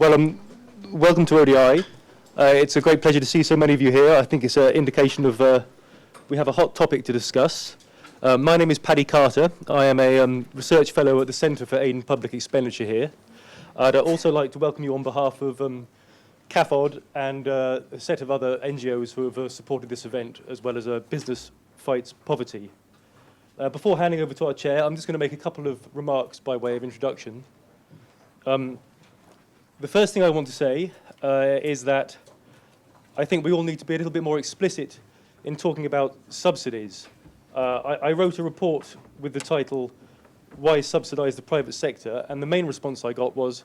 Well, welcome to ODI. It's a great pleasure to see so many of you here. I think it's an indication of we have a hot topic to discuss. My name is Paddy Carter. I am a research fellow at the Centre for Aid and Public Expenditure here. I'd also like to welcome you on behalf of CAFOD and a set of other NGOs who have supported this event, as well as Business Fights Poverty. Before handing over to our chair, I'm just going to make a couple of remarks by way of introduction. The first thing I want to say is that I think we all need to be a little bit more explicit in talking about subsidies. I wrote a report with the title, "Why Subsidise the Private Sector?" and the main response I got was,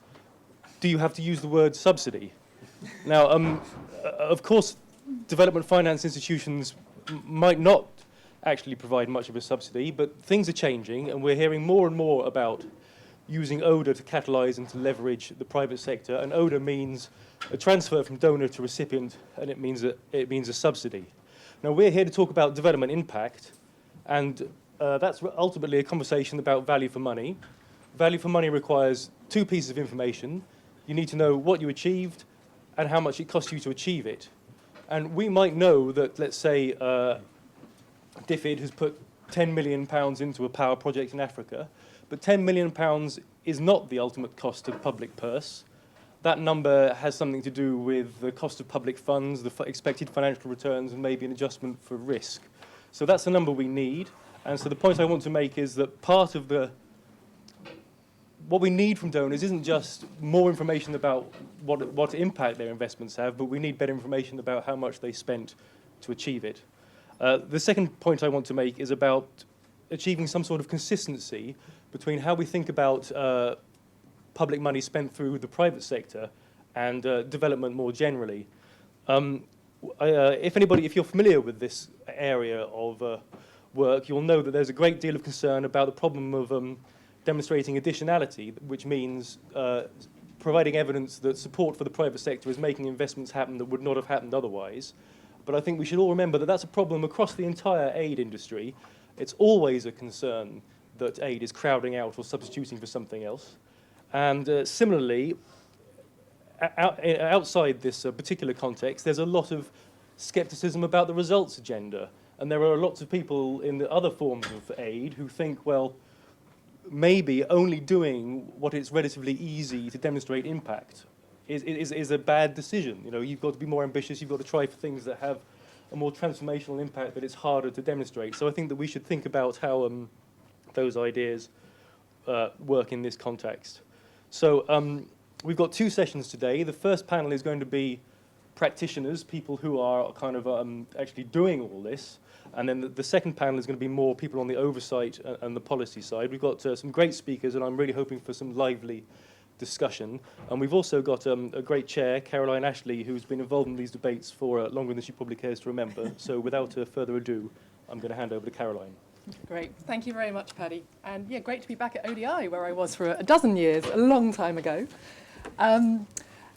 do you have to use the word subsidy? Now, of course, development finance institutions might not actually provide much of a subsidy, but things are changing, and we're hearing more and more about using ODA to catalyse and to leverage the private sector. And ODA means a transfer from donor to recipient, and it means a subsidy. Now, we're here to talk about development impact, and that's ultimately a conversation about value for money. Value for money requires two pieces of information. You need to know what you achieved and how much it cost you to achieve it. And we might know that, let's say, DFID has put £10 million into a power project in Africa, but £10 million is not the ultimate cost of the public purse. That number has something to do with the cost of public funds, the expected financial returns, and maybe an adjustment for risk. So that's the number we need. And so the point I want to make is that part of what we need from donors isn't just more information about what impact their investments have, but we need better information about how much they spent to achieve it. The second point I want to make is about achieving some sort of consistency between how we think about public money spent through the private sector and development more generally. If you're familiar with this area of work, you'll know that there's a great deal of concern about the problem of demonstrating additionality, which means providing evidence that support for the private sector is making investments happen that would not have happened otherwise. But I think we should all remember that that's a problem across the entire aid industry. It's always a concern that aid is crowding out or substituting for something else. And similarly, outside this particular context, there's a lot of skepticism about the results agenda. And there are lots of people in the other forms of aid who think, well, maybe only doing what is relatively easy to demonstrate impact is a bad decision. You know, you've got to be more ambitious, you've got to try for things that have a more transformational impact that it's harder to demonstrate. So I think that we should think about how those ideas work in this context. So we've got two sessions today. The first panel is going to be practitioners, people who are kind of actually doing all this. And then the second panel is going to be more people on the oversight and the policy side. We've got some great speakers, and I'm really hoping for some lively discussion. And we've also got a great chair, Caroline Ashley, who's been involved in these debates for longer than she probably cares to remember. So without further ado, I'm going to hand over to Caroline. Great. Thank you very much, Paddy. And yeah, great to be back at ODI, where I was for a dozen years, a long time ago. And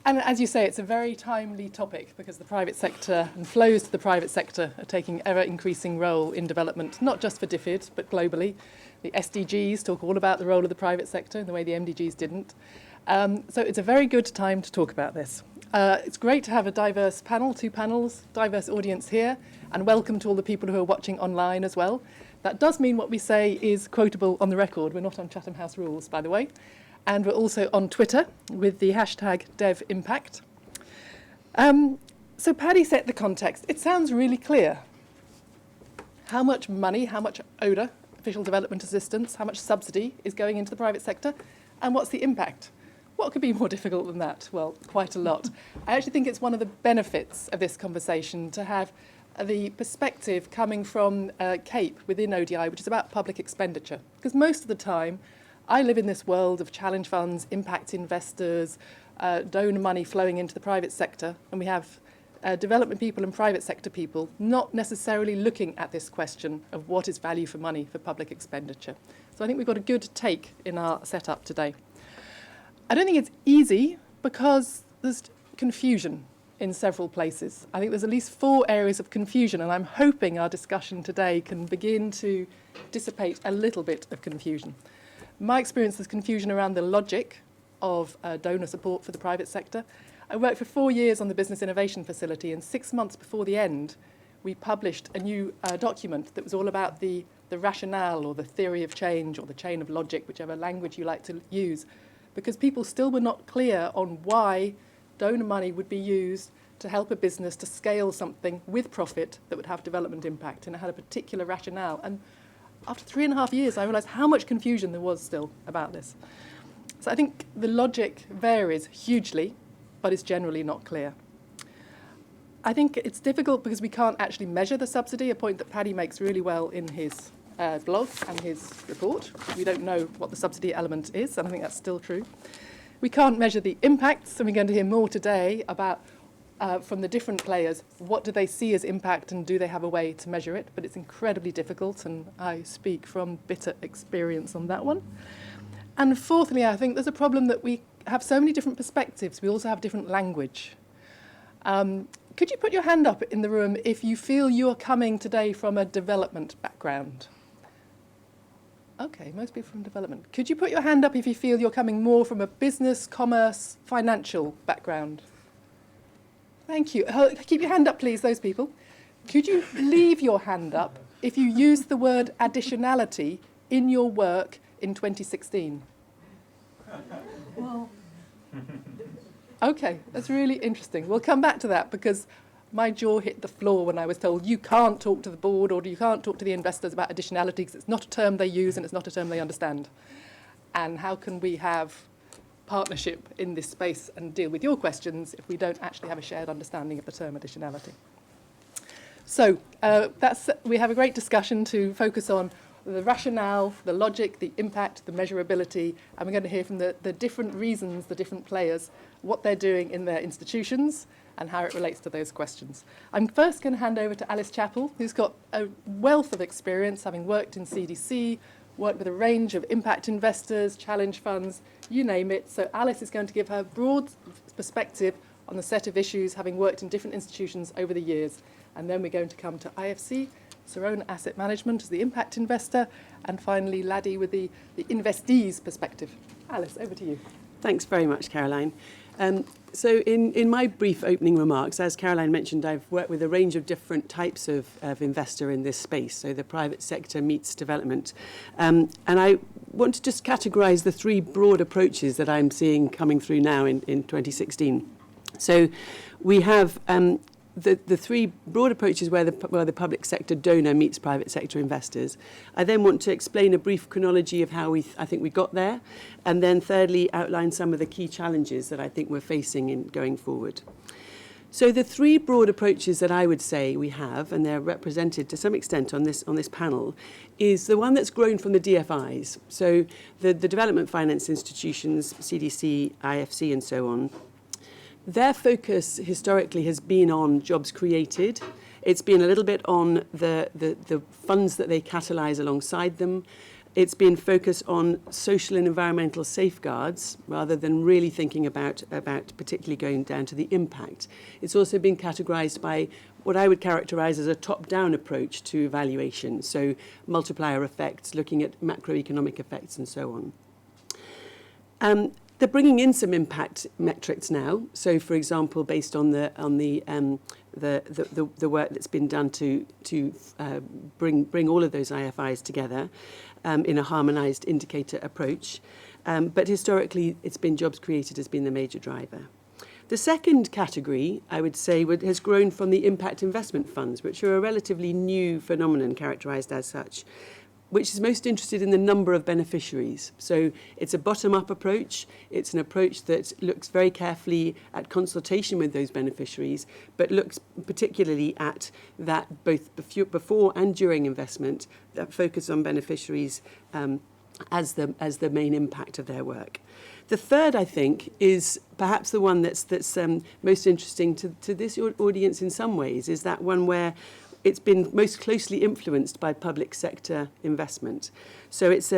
as you say, it's a very timely topic because the private sector and flows to the private sector are taking ever-increasing role in development, not just for DFID, but globally. The SDGs talk all about the role of the private sector in the way the MDGs didn't. So it's a very good time to talk about this. It's great to have a diverse panel, two panels, diverse audience here, and welcome to all the people who are watching online as well. That does mean what we say is quotable on the record. We're not on Chatham House rules, by the way. And we're also on Twitter with the hashtag #DevImpact. So Paddy set the context. It sounds really clear. How much money, how much ODA, official development assistance, how much subsidy is going into the private sector, and what's the impact? What could be more difficult than that? Well, quite a lot. I actually think it's one of the benefits of this conversation to have the perspective coming from CAPE within ODI, which is about public expenditure. Because most of the time, I live in this world of challenge funds, impact investors, donor money flowing into the private sector, and we have development people and private sector people not necessarily looking at this question of what is value for money for public expenditure. So I think we've got a good take in our setup today. I don't think it's easy because there's confusion in several places. I think there's at least 4 areas of confusion, and I'm hoping our discussion today can begin to dissipate a little bit of confusion. My experience is confusion around the logic of donor support for the private sector. I worked for 4 years on the Business Innovation Facility, and 6 months before the end, we published a new document that was all about the rationale or the theory of change or the chain of logic, whichever language you like to use, because people still were not clear on why donor money would be used to help a business to scale something with profit that would have development impact, and it had a particular rationale. And after 3.5 years, I realised how much confusion there was still about this. So I think the logic varies hugely, but it's generally not clear. I think it's difficult because we can't actually measure the subsidy, a point that Paddy makes really well in his blog and his report. We don't know what the subsidy element is, and I think that's still true. We can't measure the impacts, and we're going to hear more today about, from the different players, what do they see as impact and do they have a way to measure it? But it's incredibly difficult, and I speak from bitter experience on that one. And fourthly, I think there's a problem that we have so many different perspectives. We also have different language. Could you put your hand up in the room if you feel you're coming today from a development background? Okay, most people from development. Could you put your hand up if you feel you're coming more from a business, commerce, financial background? Thank you. Keep your hand up, please, those people. Could you leave your hand up if you use the word additionality in your work in 2016? Well, okay, that's really interesting. We'll come back to that because my jaw hit the floor when I was told you can't talk to the board or you can't talk to the investors about additionality because it's not a term they use and it's not a term they understand. And how can we have partnership in this space and deal with your questions if we don't actually have a shared understanding of the term additionality? So we have a great discussion to focus on the rationale, the logic, the impact, the measurability, and we're going to hear from the different reasons, the different players, what they're doing in their institutions and how it relates to those questions. I'm first going to hand over to Alice Chappell, who's got a wealth of experience, having worked in CDC, worked with a range of impact investors, challenge funds, you name it. So Alice is going to give her broad perspective on the set of issues, having worked in different institutions over the years. And then we're going to come to IFC, Sarona Asset Management as the impact investor, and finally Laddie with the investee's perspective. Alice, over to you. Thanks very much, Caroline. So in my brief opening remarks, as Caroline mentioned, I've worked with a range of different types of investor in this space, so the private sector meets development. And I want to just categorise the three broad approaches that I'm seeing coming through now in 2016. So we have the three broad approaches where the public sector donor meets private sector investors. I then want to explain a brief chronology of how I think we got there, and then thirdly outline some of the key challenges that I think we're facing in going forward. So the three broad approaches that I would say we have, and they're represented to some extent on this panel, is the one that's grown from the DFIs. So the development finance institutions, CDC, IFC, and so on. Their focus historically has been on jobs created. It's been a little bit on the funds that they catalyse alongside them. It's been focused on social and environmental safeguards rather than really thinking about particularly going down to the impact. It's also been categorised by what I would characterise as a top-down approach to evaluation, so multiplier effects, looking at macroeconomic effects and so on. They're bringing in some impact metrics now. So, for example, based on the work that's been done to bring all of those IFIs together in a harmonised indicator approach. But historically, it's been jobs created has been the major driver. The second category, I would say, has grown from the impact investment funds, which are a relatively new phenomenon characterised as such, which is most interested in the number of beneficiaries. So it's a bottom-up approach. It's an approach that looks very carefully at consultation with those beneficiaries, but looks particularly at that both before and during investment, that focus on beneficiaries as the main impact of their work. The third, I think, is perhaps the one that's most interesting to this audience in some ways, is that one where it's been most closely influenced by public sector investment. So it's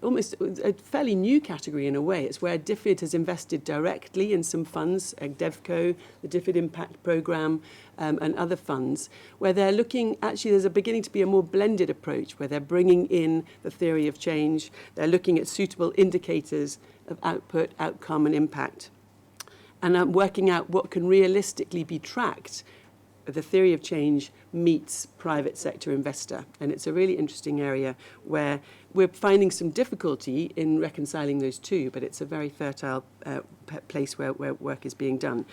almost a fairly new category in a way. It's where DFID has invested directly in some funds, DevCo, the DFID Impact Programme, and other funds, where they're looking, actually there's beginning to be a more blended approach, where they're bringing in the theory of change, they're looking at suitable indicators of output, outcome and impact, and working out what can realistically be tracked. The theory of change meets private sector investor. And it's a really interesting area where we're finding some difficulty in reconciling those two, but it's a very fertile place where work is being done.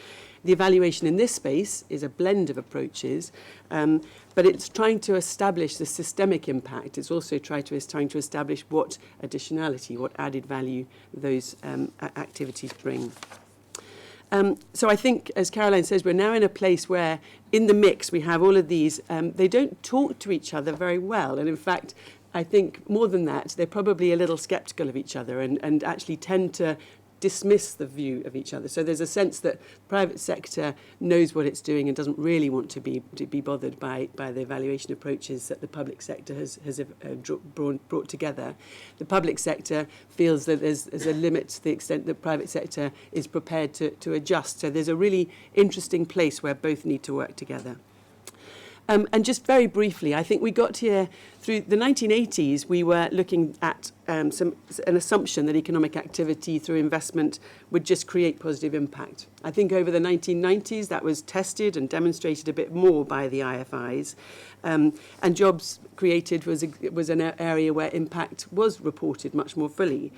The evaluation in this space is a blend of approaches, but it's trying to establish the systemic impact. It's also trying to establish what additionality, what added value those activities bring. So I think, as Caroline says, we're now in a place where, in the mix, we have all of these. They don't talk to each other very well. And in fact, I think more than that, they're probably a little sceptical of each other and actually tend to dismiss the view of each other. So there's a sense that private sector knows what it's doing and doesn't really want to be bothered by the evaluation approaches that the public sector has brought together. The public sector feels that there's a limit to the extent that private sector is prepared to adjust. So there's a really interesting place where both need to work together. And just very briefly, I think we got here through the 1980s. We were looking at an assumption that economic activity through investment would just create positive impact. I think over the 1990s that was tested and demonstrated a bit more by the IFIs. And jobs created was an area where impact was reported much more fully.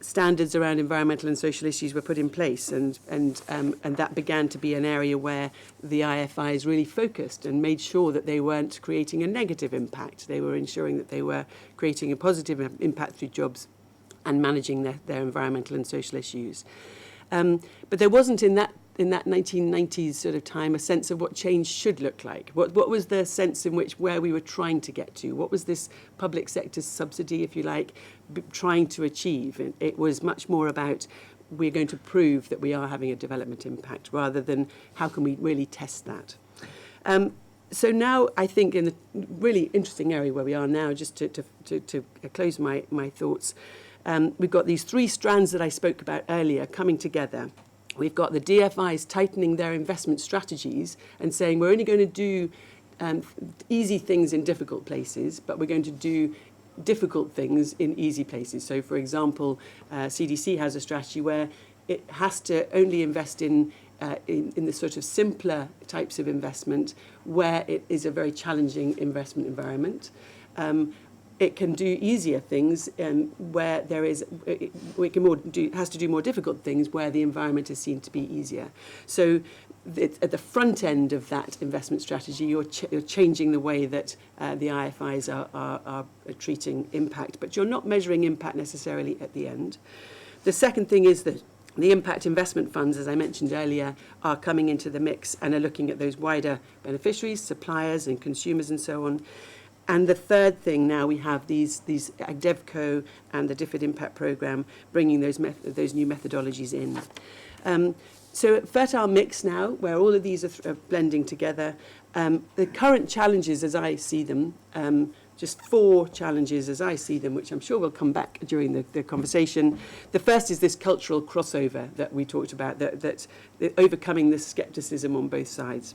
Standards around environmental and social issues were put in place, and that began to be an area where the IFIs really focused and made sure that they weren't creating a negative impact. They were ensuring that they were creating a positive impact through jobs and managing their environmental and social issues. But there wasn't in that 1990s sort of time a sense of what change should look like. What was the sense in which where we were trying to get to? What was this public sector subsidy, if you like, trying to achieve? And it was much more about we're going to prove that we are having a development impact rather than how can we really test that. So now I think in the really interesting area where we are now, just to close my thoughts, we've got these three strands that I spoke about earlier coming together. We've got the DFIs tightening their investment strategies and saying we're only going to do easy things in difficult places, but we're going to do difficult things in easy places. So, for example, CDC has a strategy where it has to only invest in the sort of simpler types of investment where it is a very challenging investment environment. It can do easier things where there is, has to do more difficult things where the environment is seen to be easier. So at the front end of that investment strategy, you're changing the way that the IFIs are treating impact, but you're not measuring impact necessarily at the end. The second thing is that the impact investment funds, as I mentioned earlier, are coming into the mix and are looking at those wider beneficiaries, suppliers and consumers and so on. And the third thing now, we have these DevCo and the DFID Impact Programme bringing those new methodologies in. So fertile mix now, where all of these are blending together. The current challenges as I see them, just four challenges as I see them, which I'm sure will come back during the conversation. The first is this cultural crossover that we talked about, that overcoming the scepticism on both sides.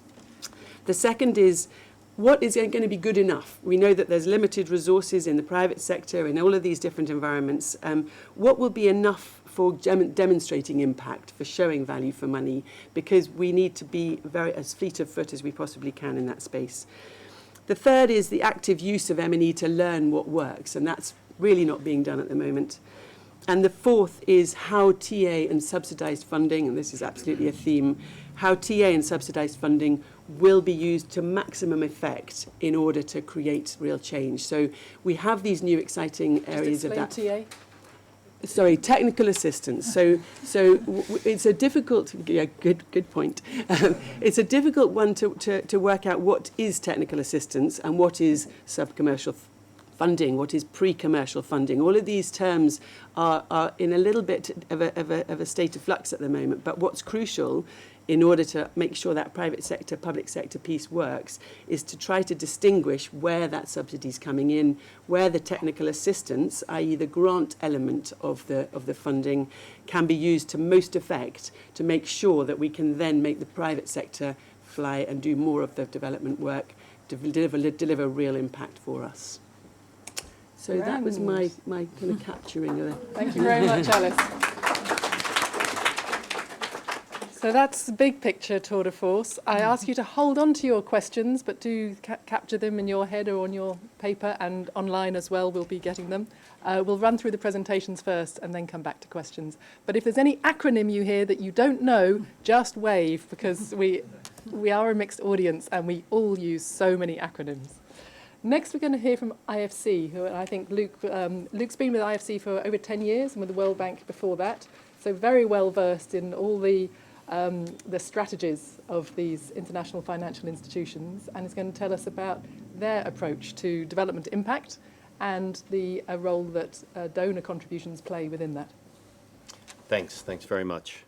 The second is, what is going to be good enough? We know that there's limited resources in the private sector, in all of these different environments. What will be enough for demonstrating impact, for showing value for money? Because we need to be as fleet of foot as we possibly can in that space. The third is the active use of M&E to learn what works, and that's really not being done at the moment. And the fourth is how TA and subsidised funding, and this is absolutely a theme, how TA and subsidised funding will be used to maximum effect in order to create real change. So we have these new exciting areas of that. TA? Sorry, technical assistance. So it's a difficult, good point. It's a difficult one to work out what is technical assistance and what is sub-commercial funding, what is pre-commercial funding. All of these terms are in a little bit of a state of flux at the moment. But what's crucial in order to make sure that private sector, public sector piece works is to try to distinguish where that subsidy is coming in, where the technical assistance, i.e. the grant element of the funding, can be used to most effect to make sure that we can then make the private sector fly and do more of the development work to deliver real impact for us. So that was my kind of capturing of it. Thank you very much, Alice. So that's the big picture tour de force. I ask you to hold on to your questions, but do capture them in your head or on your paper, and online as well, we'll be getting them. We'll run through the presentations first and then come back to questions. But if there's any acronym you hear that you don't know, just wave, because we are a mixed audience and we all use so many acronyms. Next, we're going to hear from IFC, who I think Luke's been with IFC for over 10 years and with the World Bank before that, so very well versed in all the strategies of these international financial institutions, and is going to tell us about their approach to development impact and the role that donor contributions play within that. Thanks very much.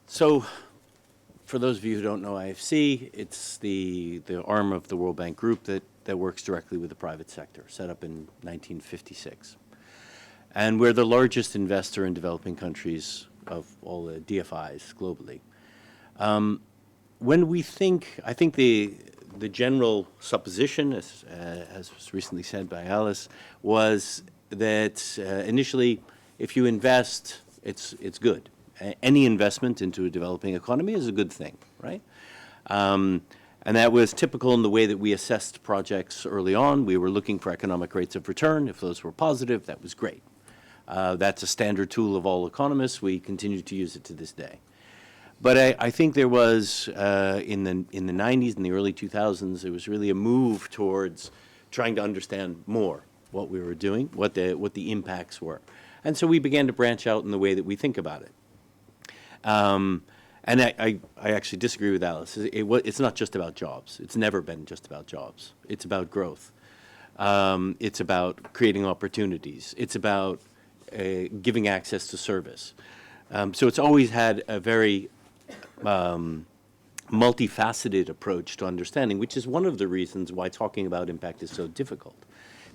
So, for those of you who don't know IFC, it's the arm of the World Bank Group that works directly with the private sector, set up in 1956. And we're the largest investor in developing countries of all the DFIs globally. When we think, I think the general supposition, as was recently said by Alice, was that initially, if you invest, it's good. Any investment into a developing economy is a good thing, right? And that was typical in the way that we assessed projects early on. We were looking for economic rates of return. If those were positive, that was great. That's a standard tool of all economists. We continue to use it to this day. But I think there was, in the 90s and the early 2000s, there was really a move towards trying to understand more what we were doing, what the impacts were. And so we began to branch out in the way that we think about it. And I actually disagree with Alice. It's not just about jobs. It's never been just about jobs. It's about growth. It's about creating opportunities. It's about giving access to service. So it's always had a very multifaceted approach to understanding, which is one of the reasons why talking about impact is so difficult.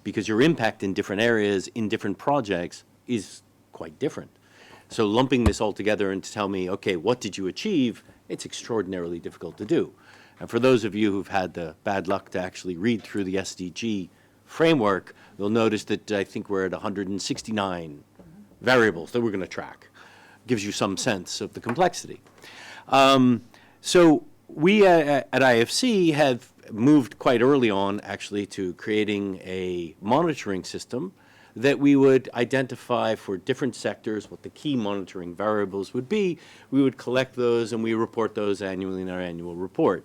Because your impact in different areas, in different projects, is quite different. So lumping this all together and to tell me, okay, what did you achieve, it's extraordinarily difficult to do. And for those of you who've had the bad luck to actually read through the SDG framework, you'll notice that I think we're at 169 variables that we're going to track. Gives you some sense of the complexity. So we at IFC have moved quite early on, actually, to creating a monitoring system that we would identify for different sectors what the key monitoring variables would be. We would collect those and we report those annually in our annual report.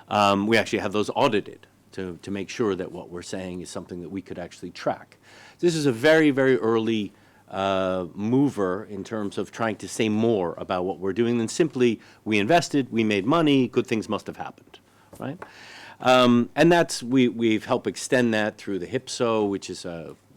We actually have those audited to make sure that what we're saying is something that we could actually track. This is a very, very early mover in terms of trying to say more about what we're doing than simply we invested, we made money, good things must have happened, right? And that's, we've helped extend that through the HIPSO, which is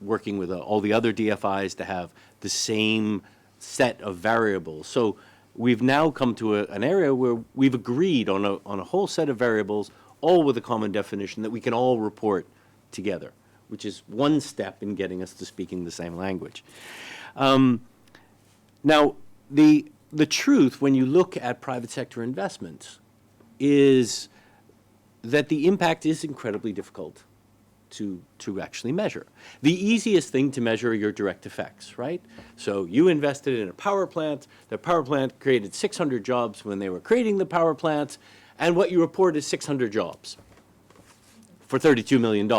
working with all the other DFIs to have the same set of variables. So we've now come to an area where we've agreed on a whole set of variables, all with a common definition that we can all report together, which is one step in getting us to speaking the same language. Now, the truth when you look at private sector investments is that the impact is incredibly difficult to actually measure. The easiest thing to measure are your direct effects, right? So you invested in a power plant. The power plant created 600 jobs when they were creating the power plant, and what you report is 600 jobs for $32 million.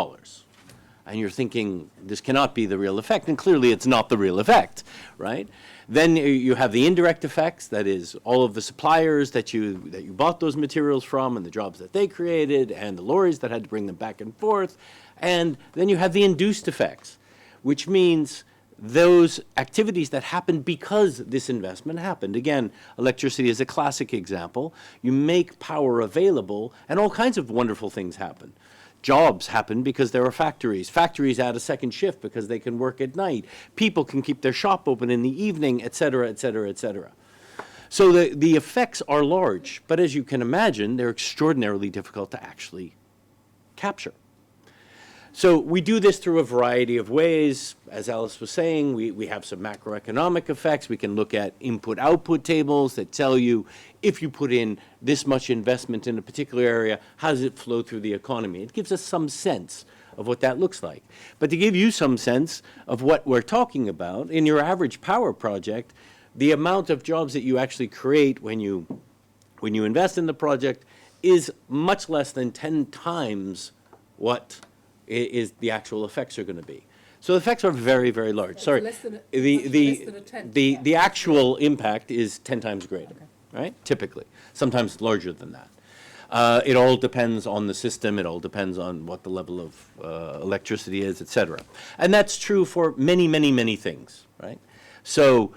And you're thinking, this cannot be the real effect, and clearly it's not the real effect, right? Then you have the indirect effects, that is all of the suppliers that you bought those materials from and the jobs that they created and the lorries that had to bring them back and forth. And then you have the induced effects, which means those activities that happened because this investment happened. Again, electricity is a classic example. You make power available and all kinds of wonderful things happen. Jobs happen because there are factories. Factories add a second shift because they can work at night. People can keep their shop open in the evening, et cetera, et cetera, et cetera. So the effects are large, but as you can imagine, they're extraordinarily difficult to actually capture. So we do this through a variety of ways. As Alice was saying, we have some macroeconomic effects. We can look at input-output tables that tell you if you put in this much investment in a particular area, how does it flow through the economy? It gives us some sense of what that looks like. But to give you some sense of what we're talking about, in your average power project, the amount of jobs that you actually create when you invest in the project is much less than 10 times what is the actual effects are going to be. So the effects are very, very large. Sorry, less than the actual impact is 10 times greater, right? Typically, sometimes larger than that. It all depends on the system. It all depends on what the level of electricity is, et cetera. And that's true for many, many, many things, right? So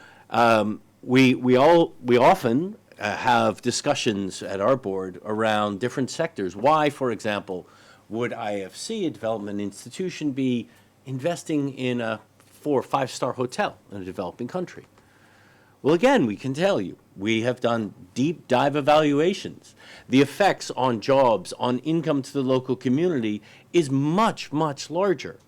we often have discussions at our board around different sectors. Why, for example, would IFC, a development institution, be investing in a 4 or 5-star hotel in a developing country? Well, again, we can tell you, we have done deep dive evaluations. The effects on jobs, on income to the local community is much, much larger.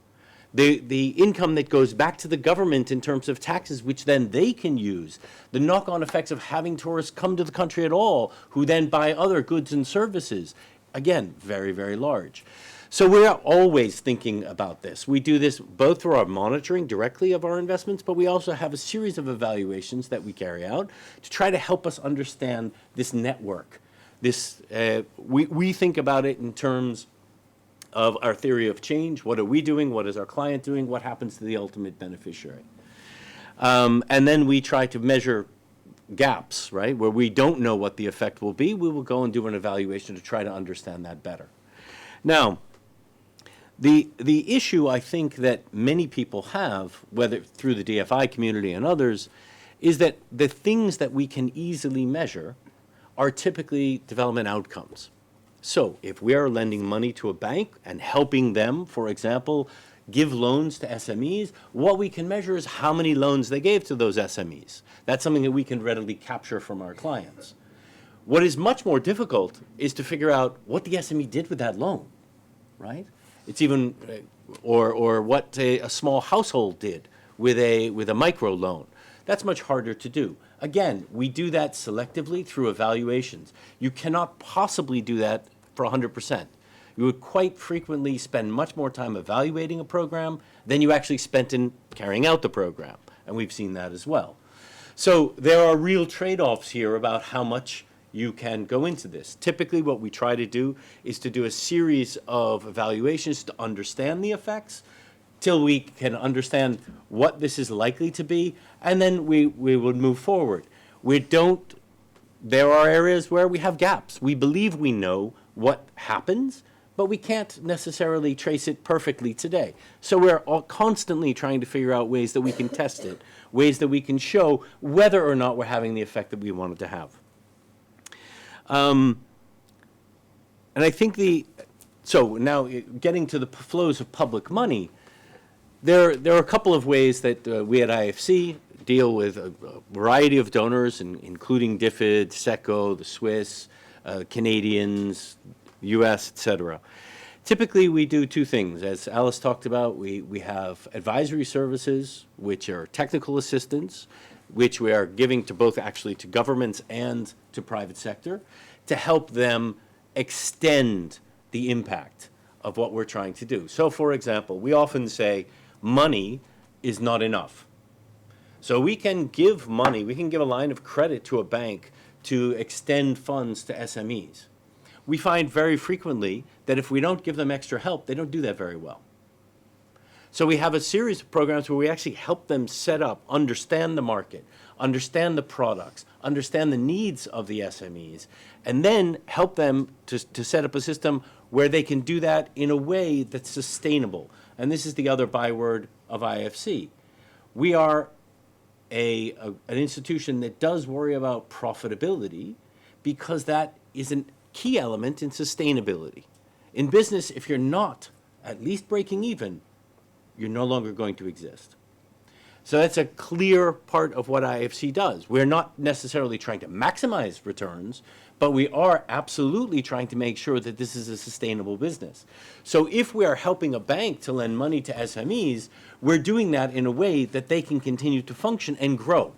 The income that goes back to the government in terms of taxes, which then they can use, the knock-on effects of having tourists come to the country at all, who then buy other goods and services, again, very, very large. So we're always thinking about this. We do this both through our monitoring directly of our investments, but we also have a series of evaluations that we carry out to try to help us understand this network. We think about it in terms of our theory of change. What are we doing? What is our client doing? What happens to the ultimate beneficiary? And then we try to measure gaps, right? Where we don't know what the effect will be, we will go and do an evaluation to try to understand that better. Now, the issue I think that many people have, whether through the DFI community and others, is that the things that we can easily measure are typically development outcomes. So if we are lending money to a bank and helping them, for example, give loans to SMEs, what we can measure is how many loans they gave to those SMEs. That's something that we can readily capture from our clients. What is much more difficult is to figure out what the SME did with that loan, right? It's even, or what a small household did with a micro loan. That's much harder to do. Again, we do that selectively through evaluations. You cannot possibly do that for 100%. You would quite frequently spend much more time evaluating a program than you actually spent in carrying out the program, and we've seen that as well. So there are real trade-offs here about how much you can go into this. Typically, what we try to do is to do a series of evaluations to understand the effects till we can understand what this is likely to be, and then we would move forward. There are areas where we have gaps. We believe we know what happens, but we can't necessarily trace it perfectly today. So we're all constantly trying to figure out ways that we can test it, ways that we can show whether or not we're having the effect that we wanted to have. And I think so now getting to the flows of public money, there are a couple of ways that we at IFC deal with a variety of donors, including DFID, SECO, the Swiss, Canadians, US, et cetera. Typically, we do two things. As Alice talked about, we have advisory services, which are technical assistance, which we are giving to both actually to governments and to private sector, to help them extend the impact of what we're trying to do. So, for example, we often say money is not enough. So we can give money, we can give a line of credit to a bank to extend funds to SMEs. We find very frequently that if we don't give them extra help, they don't do that very well. So we have a series of programs where we actually help them set up, understand the market, understand the products, understand the needs of the SMEs, and then help them to set up a system where they can do that in a way that's sustainable. And this is the other byword of IFC. We are an institution that does worry about profitability because that is a key element in sustainability. In business, if you're not at least breaking even, you're no longer going to exist. So that's a clear part of what IFC does. We're not necessarily trying to maximize returns, but we are absolutely trying to make sure that this is a sustainable business. So if we are helping a bank to lend money to SMEs, we're doing that in a way that they can continue to function and grow.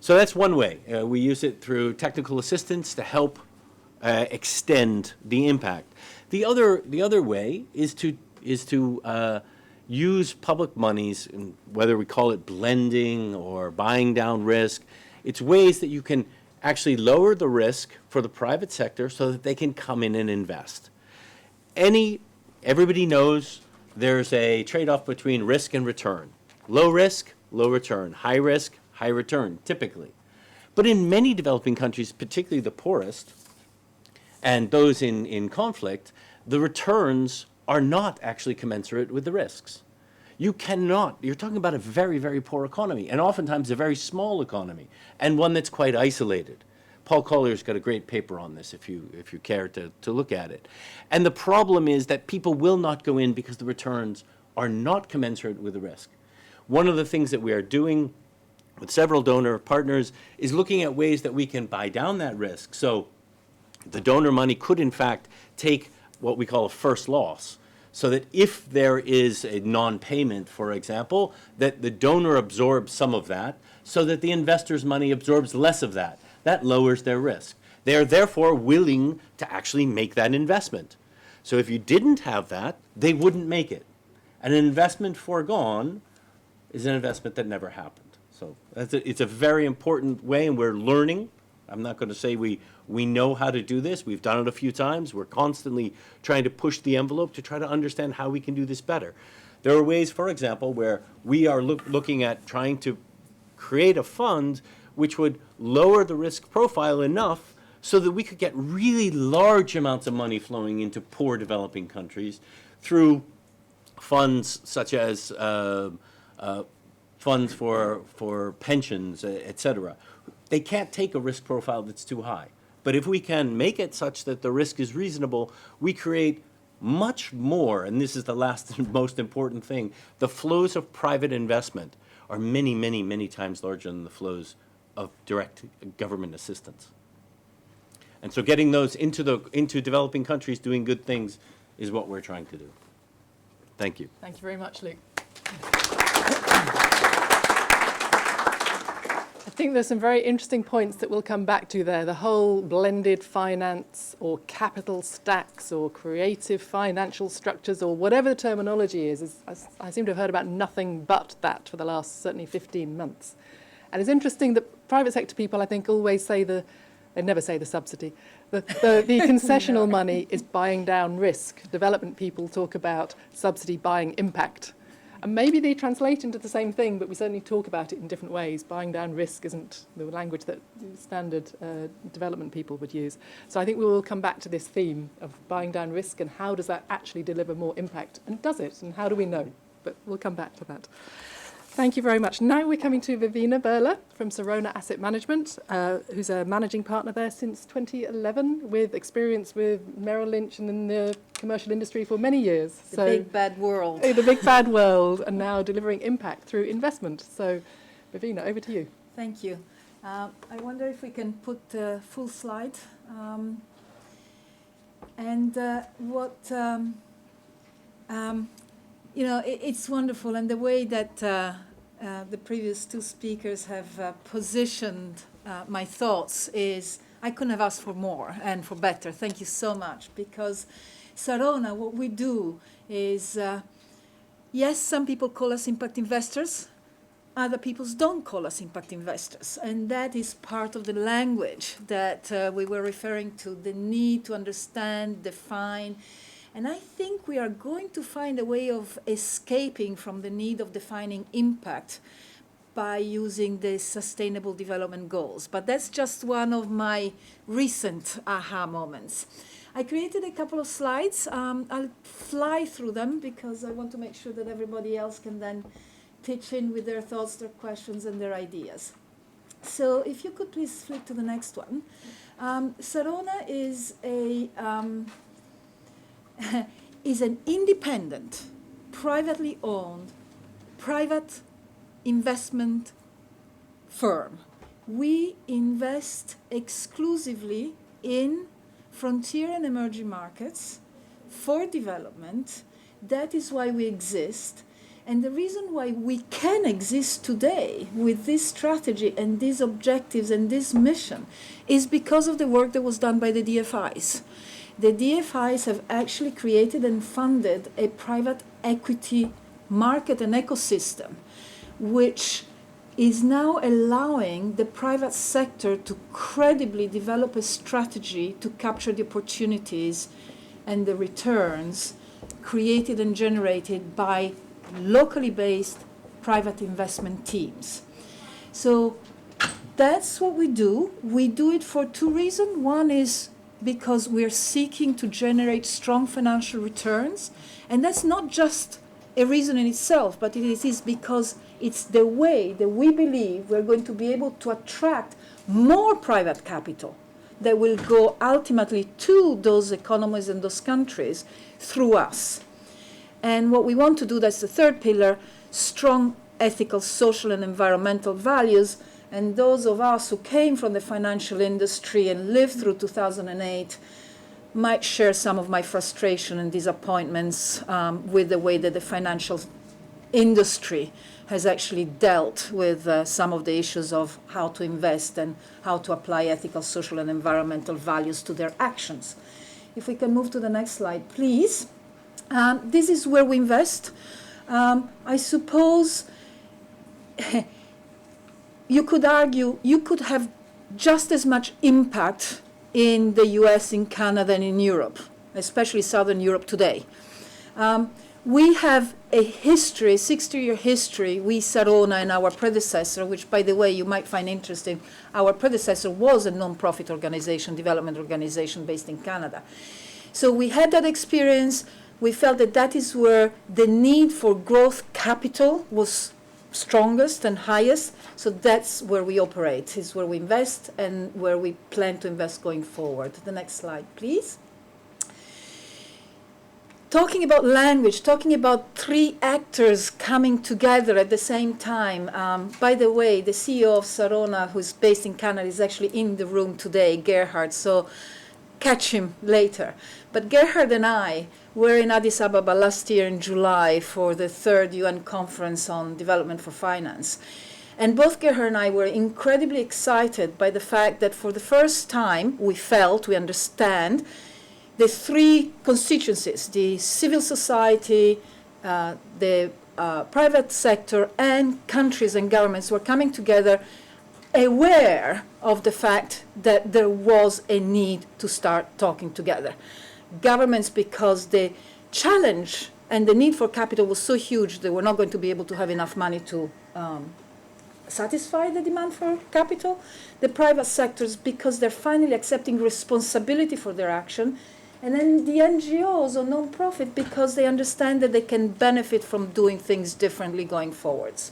So that's one way. We use it through technical assistance to help extend the impact. The other way is to use public monies, and whether we call it blending or buying down risk. It's ways that you can actually lower the risk for the private sector so that they can come in and invest. Everybody knows there's a trade-off between risk and return. Low risk, low return. High risk, high return, typically. But in many developing countries, particularly the poorest, and those in conflict, the returns are not actually commensurate with the risks. You're talking about a very, very poor economy, and oftentimes a very small economy, and one that's quite isolated. Paul Collier's got a great paper on this if you care to look at it. And the problem is that people will not go in because the returns are not commensurate with the risk. One of the things that we are doing with several donor partners is looking at ways that we can buy down that risk. So the donor money could, in fact, take what we call a first loss, so that if there is a non-payment, for example, that the donor absorbs some of that, so that the investor's money absorbs less of that. That lowers their risk. They are therefore willing to actually make that investment. So if you didn't have that, they wouldn't make it. And an investment foregone is an investment that never happened. So it's a very important way, and we're learning. I'm not going to say we know how to do this. We've done it a few times. We're constantly trying to push the envelope to try to understand how we can do this better. There are ways, for example, where we are looking at trying to create a fund which would lower the risk profile enough so that we could get really large amounts of money flowing into poor developing countries through funds such as funds for pensions, et cetera. They can't take a risk profile that's too high. But if we can make it such that the risk is reasonable, we create much more, and this is the last and most important thing, the flows of private investment are many, many, many times larger than the flows of direct government assistance. And so getting those into developing countries doing good things is what we're trying to do. Thank you. Thank you very much, Luke. I think there's some very interesting points that we'll come back to there. The whole blended finance or capital stacks or creative financial structures or whatever the terminology is I seem to have heard about nothing but that for the last certainly 15 months. And it's interesting that private sector people, I think, always say they never say the subsidy. The concessional money is buying down risk. Development people talk about subsidy buying impact. And maybe they translate into the same thing, but we certainly talk about it in different ways. Buying down risk isn't the language that standard development people would use. So I think we will come back to this theme of buying down risk and how does that actually deliver more impact? And does it? And how do we know? But we'll come back to that. Thank you very much. Now we're coming to Vivina Berla from Sirona Asset Management, who's a managing partner there since 2011 with experience with Merrill Lynch and in the commercial industry for many years. The big bad world. The big bad world, and now delivering impact through investment. So, Vivina, over to you. Thank you. I wonder if we can put the full slide. It's wonderful, and the way that the previous two speakers have positioned my thoughts is I couldn't have asked for more and for better. Thank you so much, because Sirona, what we do is, yes, some people call us impact investors. Other people don't call us impact investors, and that is part of the language that we were referring to, the need to understand, define. And I think we are going to find a way of escaping from the need of defining impact by using the Sustainable Development Goals. But that's just one of my recent aha moments. I created a couple of slides. I'll fly through them because I want to make sure that everybody else can then pitch in with their thoughts, their questions, and their ideas. So if you could please flip to the next one. Sirona is is an independent, privately owned, private investment firm. We invest exclusively in frontier and emerging markets for development. That is why we exist. And the reason why we can exist today with this strategy and these objectives and this mission is because of the work that was done by the DFIs. The DFIs have actually created and funded a private equity market and ecosystem, which is now allowing the private sector to credibly develop a strategy to capture the opportunities and the returns created and generated by locally based private investment teams. So that's what we do. We do it for two reasons. One is because we're seeking to generate strong financial returns, and that's not just a reason in itself, but it is because it's the way that we believe we're going to be able to attract more private capital that will go ultimately to those economies and those countries through us. And what we want to do, that's the third pillar, strong ethical, social, and environmental values. And those of us who came from the financial industry and lived through 2008 might share some of my frustration and disappointments with the way that the financial industry has actually dealt with some of the issues of how to invest and how to apply ethical, social, and environmental values to their actions. If we can move to the next slide, please. This is where we invest. I suppose you could argue you could have just as much impact in the US, in Canada, and in Europe, especially Southern Europe today. We have a history, a 60-year history, we Sarona and our predecessor, which, by the way, you might find interesting. Our predecessor was a non-profit organization, development organization based in Canada. So we had that experience. We felt that that is where the need for growth capital was strongest and highest. So that's where we operate, is where we invest and where we plan to invest going forward. The next slide, please. Talking about language, talking about three actors coming together at the same time. By the way, the CEO of Sarona, who's based in Canada, is actually in the room today, Gerhard, so catch him later. But Gerhard and I were in Addis Ababa last year in July for the 3rd UN Conference on Development for Finance. And both Gerhard and I were incredibly excited by the fact that for the first time we understand, the three constituencies, the civil society, the private sector, and countries and governments were coming together aware of the fact that there was a need to start talking together. Governments, because the challenge and the need for capital was so huge, they were not going to be able to have enough money to satisfy the demand for capital. The private sectors, because they're finally accepting responsibility for their action. And then the NGOs or non-profit, because they understand that they can benefit from doing things differently going forwards.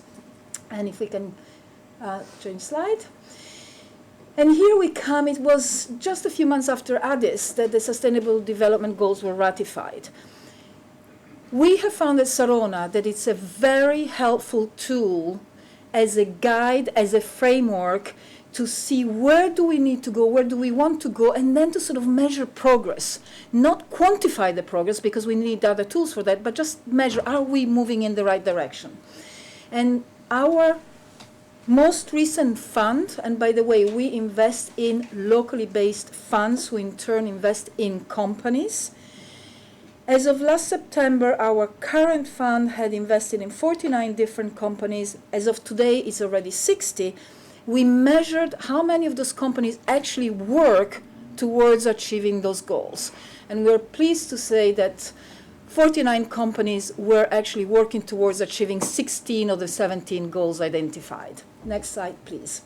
And if we can change slide. And here we come. It was just a few months after Addis that the Sustainable Development Goals were ratified. We have found at Sarona that it's a very helpful tool as a guide, as a framework to see where do we need to go, where do we want to go, and then to sort of measure progress. Not quantify the progress, because we need other tools for that, but just measure, are we moving in the right direction? And our most recent fund, and by the way, we invest in locally based funds who in turn invest in companies. As of last September, our current fund had invested in 49 different companies. As of today, it's already 60. We measured how many of those companies actually work towards achieving those goals. And we're pleased to say that 49 companies were actually working towards achieving 16 of the 17 goals identified. Next slide, please.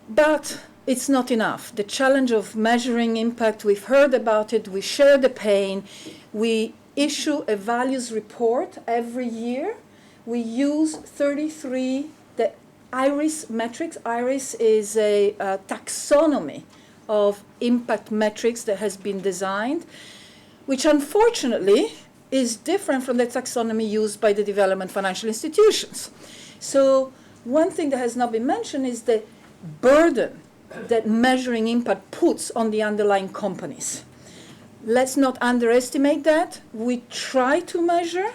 But it's not enough. The challenge of measuring impact, we've heard about it, we share the pain. We issue a values report every year. We use 33, the IRIS metrics. IRIS is a taxonomy of impact metrics that has been designed. which unfortunately is different from the taxonomy used by the development financial institutions. So one thing that has not been mentioned is the burden that measuring impact puts on the underlying companies. Let's not underestimate that. We try to measure,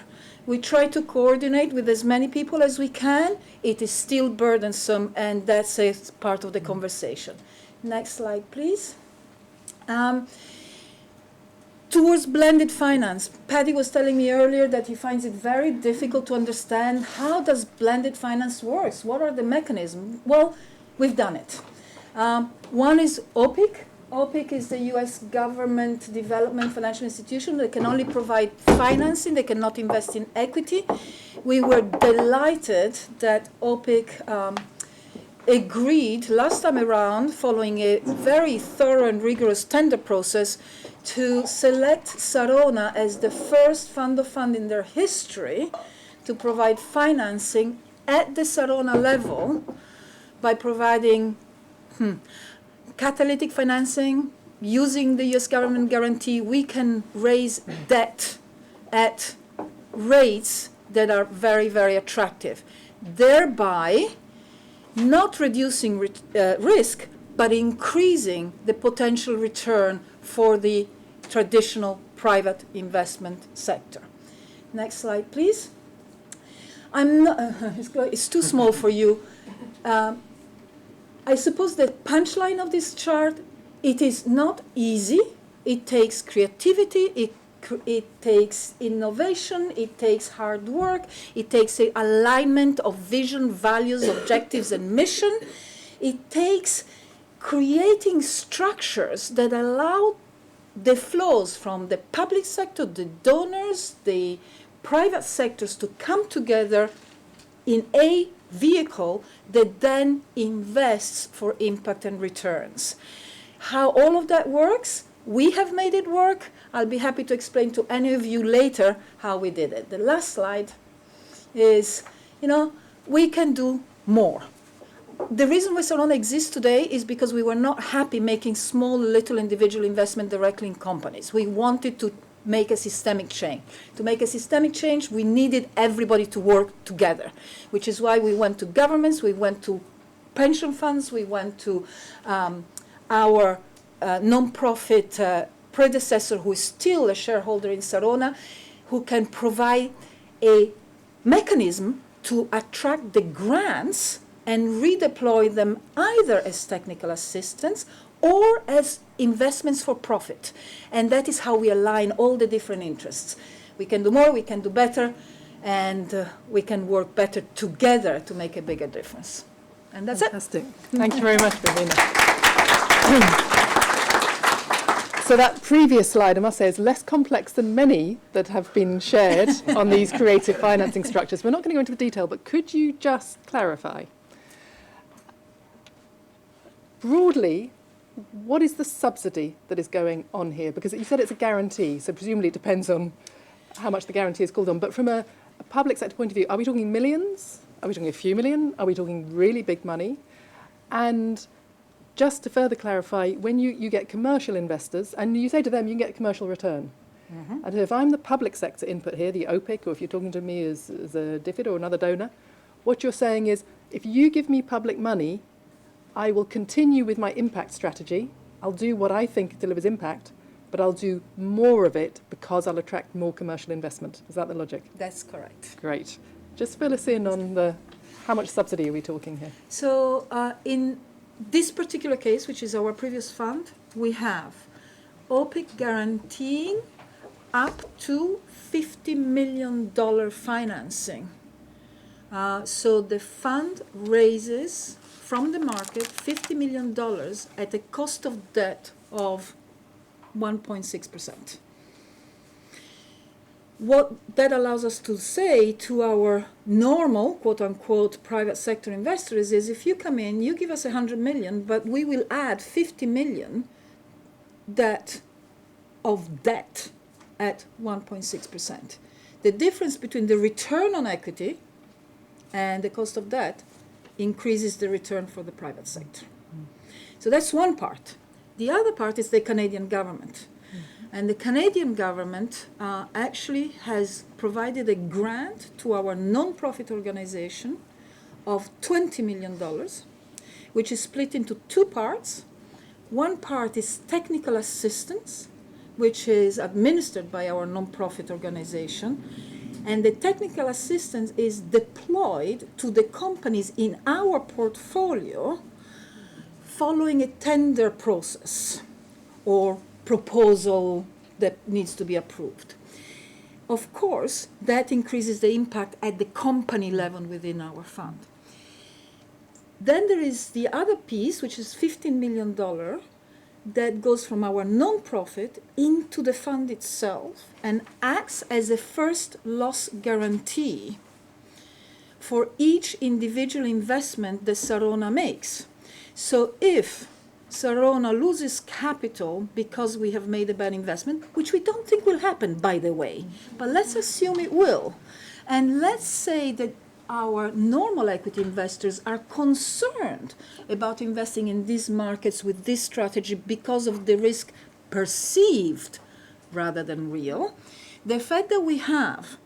we try to coordinate with as many people as we can. It is still burdensome, and that's a part of the conversation. Next slide, please. Towards blended finance, Paddy was telling me earlier that he finds it very difficult to understand how does blended finance work? What are the mechanisms? Well, we've done it. One is OPIC. OPIC is the US government development financial institution that can only provide financing, they cannot invest in equity. We were delighted that OPIC agreed last time around, following a very thorough and rigorous tender process, to select Sarona as the first fund of fund in their history to provide financing at the Sarona level by providing catalytic financing. Using the US government guarantee, we can raise debt at rates that are very, very attractive, thereby not reducing risk, but increasing the potential return for the traditional private investment sector. Next slide, please. I'm not, it's too small for you. I suppose the punchline of this chart, it is not easy. It takes creativity, it takes innovation, it takes hard work, it takes an alignment of vision, values, objectives, and mission. It takes creating structures that allow the flows from the public sector, the donors, the private sectors to come together in a vehicle that then invests for impact and returns. How all of that works, we have made it work. I'll be happy to explain to any of you later how we did it. The last slide is, we can do more. The reason why Sarona exists today is because we were not happy making small, little individual investment directly in companies. We wanted to make a systemic change. To make a systemic change, we needed everybody to work together, which is why we went to governments, we went to pension funds, we went to our non-profit predecessor, who is still a shareholder in Sarona, who can provide a mechanism to attract the grants and redeploy them either as technical assistance or as investments for profit. And that is how we align all the different interests. We can do more, we can do better, and we can work better together to make a bigger difference. And that's Fantastic. Thank you very much, Verena. So that previous slide, I must say, is less complex than many that have been shared on these creative financing structures. We're not going to go into the detail, but could you just clarify? Broadly, what is the subsidy that is going on here? Because you said it's a guarantee, so presumably it depends on how much the guarantee is called on. But from a public sector point of view, are we talking millions? Are we talking a few million? Are we talking really big money? And just to further clarify, when you get commercial investors, and you say to them, you can get a commercial return. Mm-hmm. And if I'm the public sector input here, the OPIC, or if you're talking to me as a DFID or another donor, what you're saying is, if you give me public money, I will continue with my impact strategy. I'll do what I think delivers impact, but I'll do more of it because I'll attract more commercial investment. Is that the logic? That's correct. Great. Just fill us in on how much subsidy are we talking here? So in this particular case, which is our previous fund, we have OPIC guaranteeing up to $50 million financing. So the fund raises from the market $50 million at a cost of debt of 1.6%. What that allows us to say to our normal, quote-unquote, private sector investors is, if you come in, you give us 100 million, but we will add 50 million of debt at 1.6%. The difference between the return on equity and the cost of debt increases the return for the private sector. So that's one part. The other part is the Canadian government. And the Canadian government actually has provided a grant to our non-profit organization of $20 million, which is split into two parts. One part is technical assistance, which is administered by our non-profit organization. And the technical assistance is deployed to the companies in our portfolio following a tender process or proposal that needs to be approved. Of course, that increases the impact at the company level within our fund. Then there is the other piece, which is $15 million, that goes from our non-profit into the fund itself and acts as a first loss guarantee for each individual investment that Sarona makes. So if Sarona loses capital because we have made a bad investment, which we don't think will happen, by the way, but let's assume it will. And let's say that our normal equity investors are concerned about investing in these markets with this strategy because of the risk perceived rather than real. The fact that we have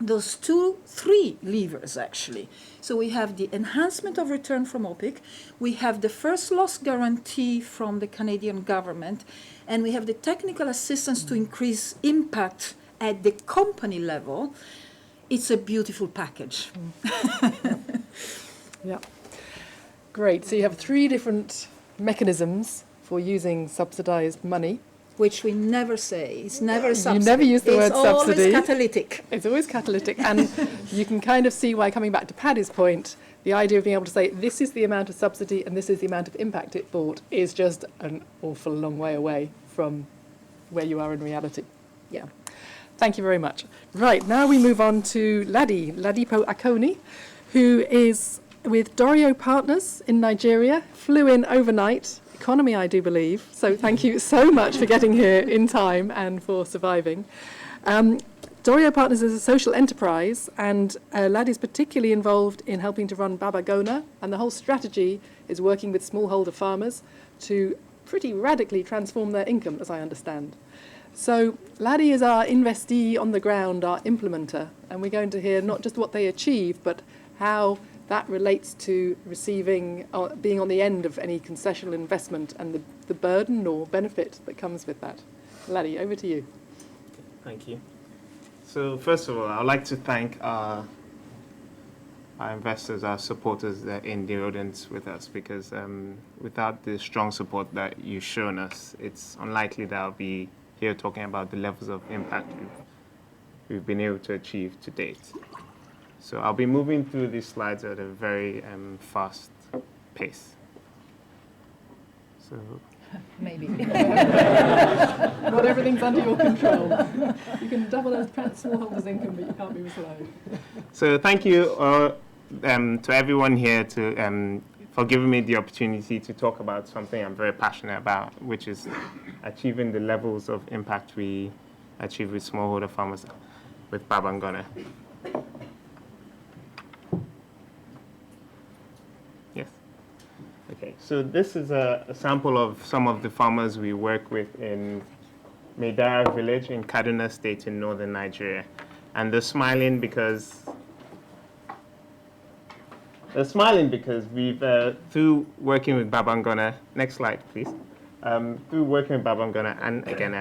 those three levers actually. So we have the enhancement of return from OPIC, we have the first loss guarantee from the Canadian government, and we have the technical assistance to increase impact at the company level. It's a beautiful package. Yeah. Great. So you have three different mechanisms for using subsidised money. Which we never say. It's never subsidy. You never use the word subsidy. It's always catalytic. It's always catalytic. And you can kind of see why, coming back to Paddy's point, the idea of being able to say this is the amount of subsidy and this is the amount of impact it brought is just an awful long way away from where you are in reality. Yeah. Thank you very much. Right, now we move on to Ladipo Akoni, who is with Dorio Partners in Nigeria, flew in overnight, economy I do believe, so thank you so much for getting here in time and for surviving. Dorio Partners is a social enterprise, and Lad is particularly involved in helping to run Baba Gona, and the whole strategy is working with smallholder farmers to pretty radically transform their income, as I understand. So Laddie is our investee on the ground, our implementer, and we're going to hear not just what they achieve, but how that relates to receiving, being on the end of any concessional investment and the burden or benefit that comes with that. Laddie, over to you. Thank you. So first of all, I'd like to thank our investors, our supporters that are in the audience with us, because without the strong support that you've shown us, it's unlikely that I'll be here talking about the levels of impact we've been able to achieve to date. So I'll be moving through these slides at a very fast pace. So Maybe. Not everything's under your control. You can double a smallholder's income, but you can't move slow. So thank you to everyone here for giving me the opportunity to talk about something I'm very passionate about, which is achieving the levels of impact we achieve with smallholder farmers with Baba Gona. Yes. Okay, so this is a sample of some of the farmers we work with in Maidara village in Kaduna State in northern Nigeria. And they're smiling because we've, through working with Baba Gona, next slide please, through working with Baba Gona and again,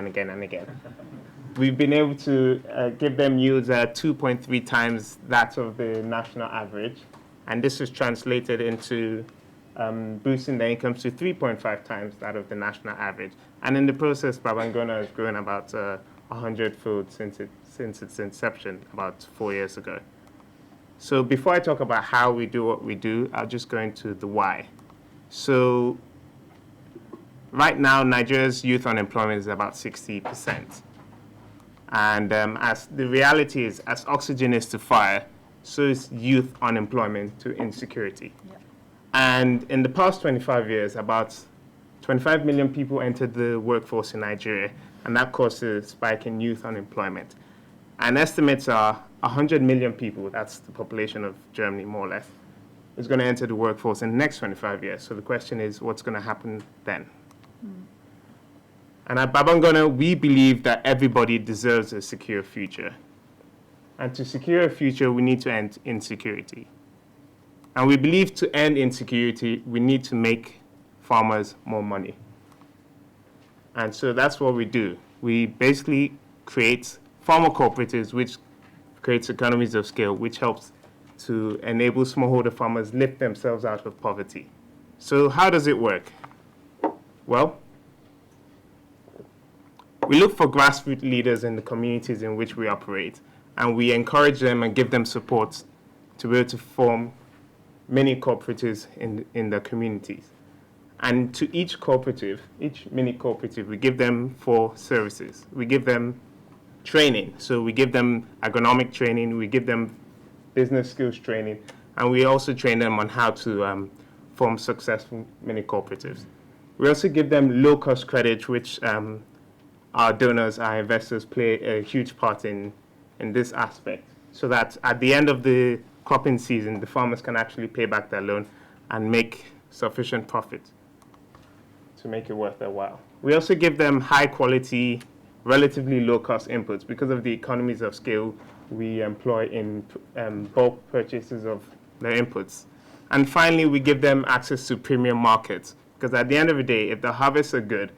we've been able to give them yields at 2.3 times that of the national average. And this is translated into boosting their incomes to 3.5 times that of the national average. And in the process, Baba Gona has grown about 100-fold since its inception about 4 years ago. So before I talk about how we do what we do, I'll just go into the why. So right now, Nigeria's youth unemployment is about 60%. And as the reality is, as oxygen is to fire, so is youth unemployment to insecurity. Yep. And in the past 25 years, about 25 million people entered the workforce in Nigeria, and that caused a spike in youth unemployment. And estimates are 100 million people, that's the population of Germany more or less, is going to enter the workforce in the next 25 years. So the question is, what's going to happen then? And at Babangona, we believe that everybody deserves a secure future. And to secure a future, we need to end insecurity. And we believe to end insecurity, we need to make farmers more money. And so that's what we do. We basically create farmer cooperatives, which creates economies of scale, which helps to enable smallholder farmers lift themselves out of poverty. So how does it work? Well, we look for grassroots leaders in the communities in which we operate, and we encourage them and give them support to be able to form mini cooperatives in the communities. And to each cooperative, each mini cooperative, we give them 4 services. We give them training. So we give them agronomic training, we give them business skills training, and we also train them on how to form successful mini cooperatives. We also give them low-cost credit, which our donors, our investors play a huge part in this aspect, so that at the end of the cropping season, the farmers can actually pay back their loan and make sufficient profit to make it worth their while. We also give them high-quality, relatively low-cost inputs. Because of the economies of scale we employ in bulk purchases of their inputs. And finally, we give them access to premium markets, because at the end of the day, if the harvests are good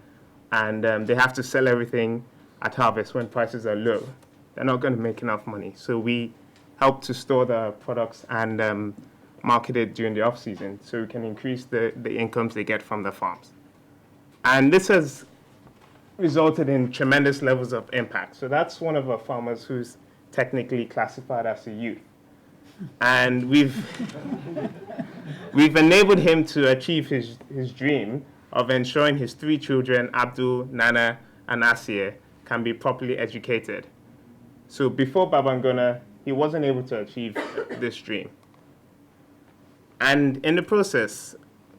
and they have to sell everything at harvest when prices are low, they're not going to make enough money. So we help to store the products and market it during the off-season so we can increase the incomes they get from the farms. And this has resulted in tremendous levels of impact. So that's one of our farmers who's technically classified as a youth. And we've enabled him to achieve his dream of ensuring his 3 children, Abdul, Nana, and Asir, can be properly educated. So before Babangona, he wasn't able to achieve this dream. And in the process,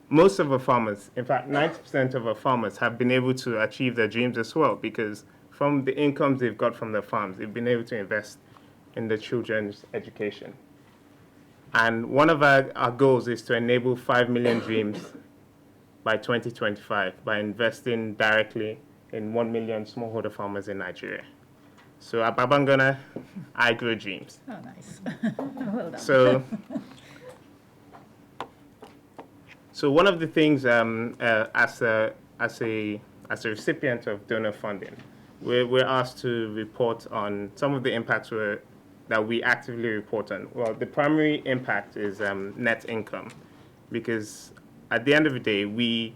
most of our farmers, in fact, 90% of our farmers have been able to achieve their dreams as well, because from the incomes they've got from their farms, they've been able to invest in the children's education. And one of our goals is to enable 5 million dreams by 2025 by investing directly in 1 million smallholder farmers in Nigeria. So at Babangona, I grow dreams. Oh, nice. Well done. So one of the things as a recipient of donor funding, we're asked to report on some of the impacts that we actively report on. Well, the primary impact is net income, because at the end of the day, we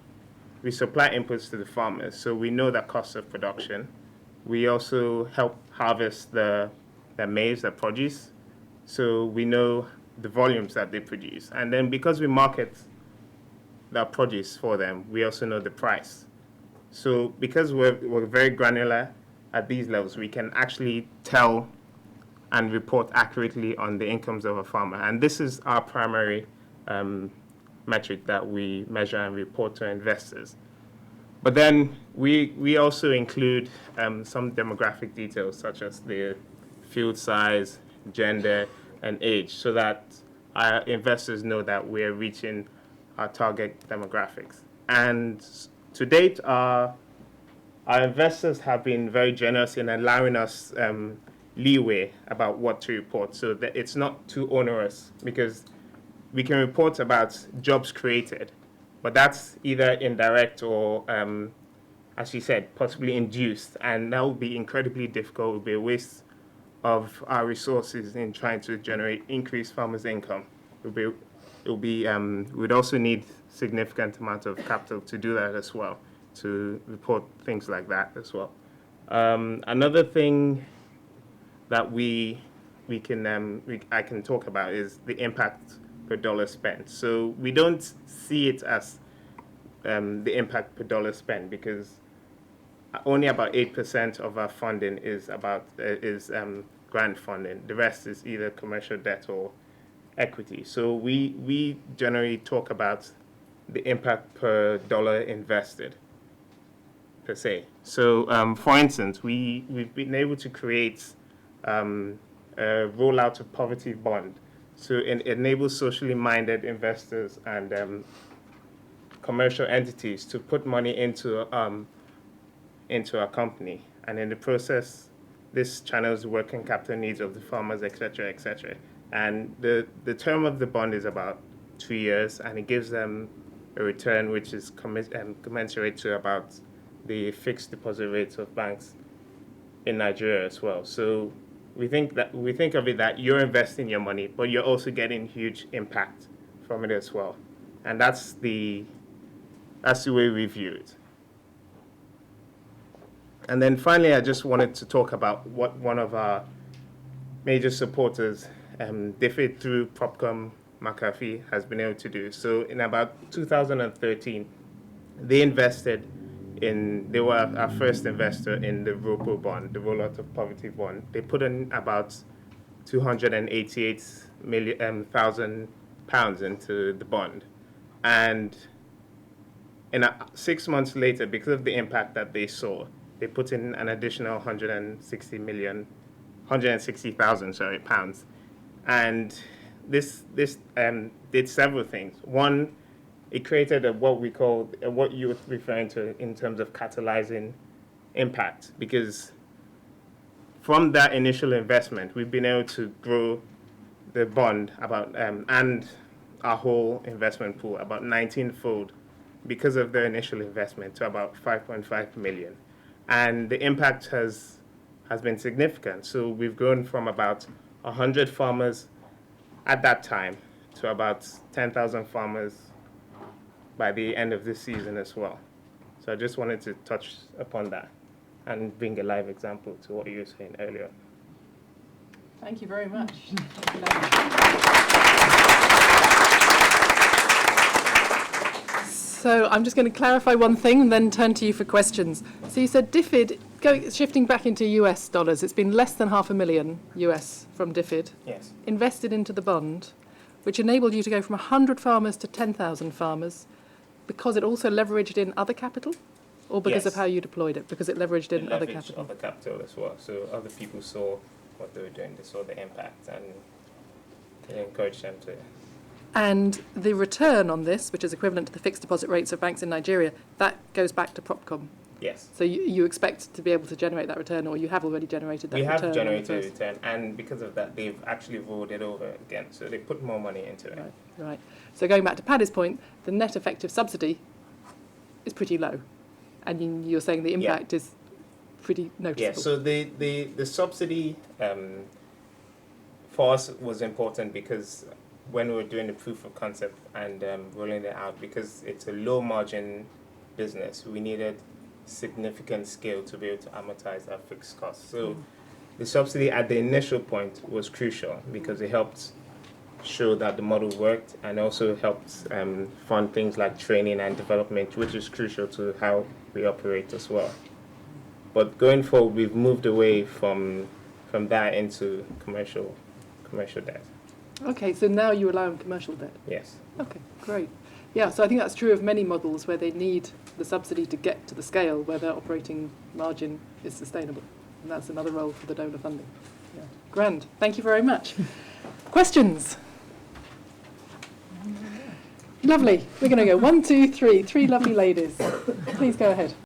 supply inputs to the farmers, so we know the cost of production. We also help harvest the maize, the produce, so we know the volumes that they produce. And then because we market the produce for them, we also know the price. So because we're very granular at these levels, we can actually tell and report accurately on the incomes of a farmer. And this is our primary metric that we measure and report to investors. But then we also include some demographic details, such as the field size, gender, and age, so that our investors know that we're reaching our target demographics. And to date, our investors have been very generous in allowing us leeway about what to report, so that it's not too onerous, because we can report about jobs created, but that's either indirect or, as you said, possibly induced, and that would be incredibly difficult. It would be a waste of our resources in trying to generate increased farmers' income. We'd also need significant amount of capital to do that as well, to report things like that as well. Another thing that I can talk about is the impact per dollar spent. So we don't see it as the impact per dollar spent, because only about 8% of our funding is grant funding. The rest is either commercial debt or equity. So we generally talk about the impact per dollar invested, per se. So for instance, we've been able to create a rollout of poverty bond. So it enables socially minded investors and commercial entities to put money into into our company. And in the process, this channels the working capital needs of the farmers, et cetera, et cetera. And the term of the bond is about 2 years, and it gives them a return which is commensurate to about the fixed deposit rates of banks in Nigeria as well. So we think of it that you're investing your money, but you're also getting huge impact from it as well. And that's the way we view it. And then finally, I just wanted to talk about what one of our major supporters, DFID through Propcom McAfee, has been able to do. So in about 2013, they were our first investor in the ROPO bond, the Roll Out of Poverty bond. They put in about 288,000 pounds into the bond. And 6 months later, because of the impact that they saw, they put in an additional 160,000 pounds. And this did several things. One, it created what you were referring to in terms of catalyzing impact, because from that initial investment, we've been able to grow the bond and our whole investment pool about 19-fold because of the initial investment to about 5.5 million. And the impact has been significant. So we've grown from about 100 farmers at that time to about 10,000 farmers by the end of this season as well. So I just wanted to touch upon that and bring a live example to what you were saying earlier. Thank you very much. So I'm just going to clarify one thing and then turn to you for questions. So you said DFID, shifting back into US dollars, it's been less than $500,000 US from DFID, Yes. invested into the bond, which enabled you to go from 100 farmers to 10,000 farmers because it also leveraged in other capital? Or because of Yes. how you deployed it? Because it leveraged in other Leverage capital? other capital as well. So other people saw what they were doing, they saw the impact, and it encouraged them to. And the return on this, which is equivalent to the fixed deposit rates of banks in Nigeria, that goes back to Propcom. Yes. So you expect to be able to generate that return, or you have already generated that We return? have generated a on the first- return, and because of that, they've actually rolled it over again. So they put more money into it. Right, right. So going back to Paddy's point, the net effective subsidy is pretty low. And you're saying the impact is pretty noticeable. Yeah, so the subsidy for us was important because when we were doing the proof of concept and rolling it out, because it's a low margin business, we needed significant scale to be able to amortize our fixed costs. So the subsidy at the initial point was crucial because it helped show that the model worked and also helped fund things like training and development, which is crucial to how we operate as well. But going forward, we've moved away from that into commercial debt. Okay, so now you allow commercial debt. Yes. Okay, great. Yeah, so I think that's true of many models where they need the subsidy to get to the scale where their operating margin is sustainable. And that's another role for the donor funding. Yeah. Grand. Thank you very much. Questions? Lovely. We're going to go 1, 2, 3. 3 lovely ladies. Please go ahead.